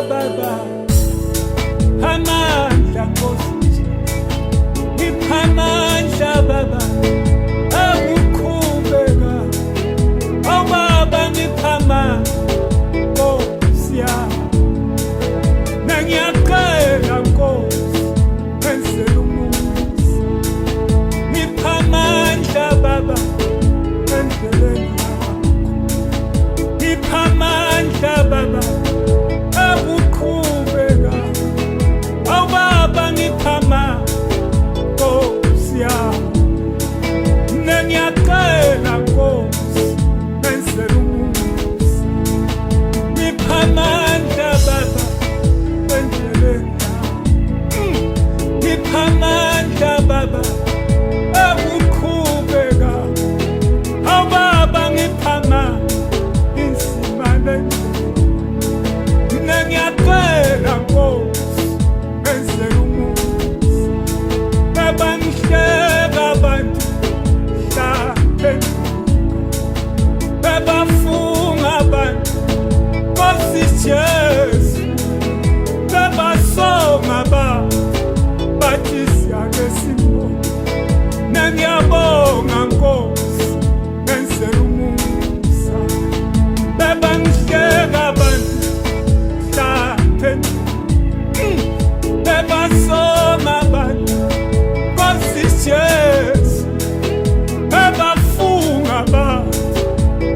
Baba, amandla Nkosi, ngipha amandla Baba, akuqhubeka. Awu Baba, ngipha amandla Nkosi yami, ngiyacela Nkosi, wenzele umusa. Ngipha amandla Baba, endleleni yakho. Ngipha amandla Baba, akuqhubeka. Awu Baba, ngipha amandla Nkosi yami, ngiyacela Nkosi, wenzele umusa. Ngipha amandla Baba, endleleni yakho. Ngipha amandla Baba, akuqhubeka. Awu Baba, ngipha amandla insimane. Ngiyacela Nkosi, wenzele umusa. Baba, ngihleka abantu hlaphenduka. Baba, funga abantu Nkosi Jesu. Baba, songa abantu bathi siyake sibone. Ngiyabonga Nkosi, wenzele umusa. Baba, ngihleka abantu hlaphenduka. Baba, songa abantu Nkosi Jesu. Baba, funga abantu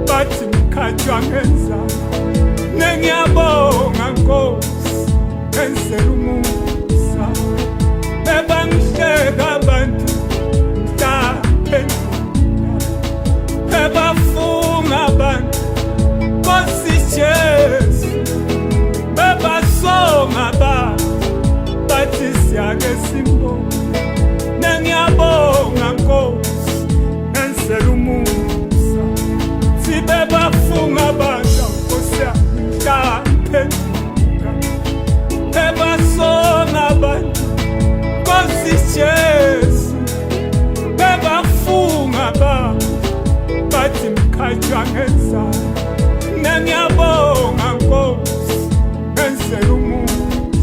bathi mkhatshwa ngenzalo. Ngiyabonga Nkosi, wenzele umusa. Baba, ngihleka abantu hlaphenduka. Baba, funga abantu Nkosi Jesu. Baba, songa abantu bathi siyake simbone. Ngiyabonga Nkosi, wenzele umusa. Si Baba, funga abantu Nkosi yami hlaphenduka. Baba, songa abantu Nkosi Jesu. Baba, funga abantu bathi mkhatshwa ngenzalo. Ngiyabonga Nkosi, wenzele umusa.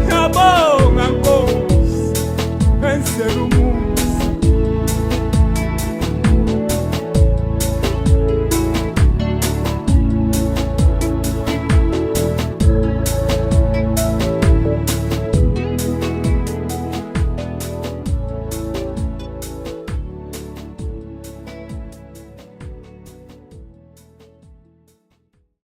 Ngiyabonga Nkosi, wenzele umusa.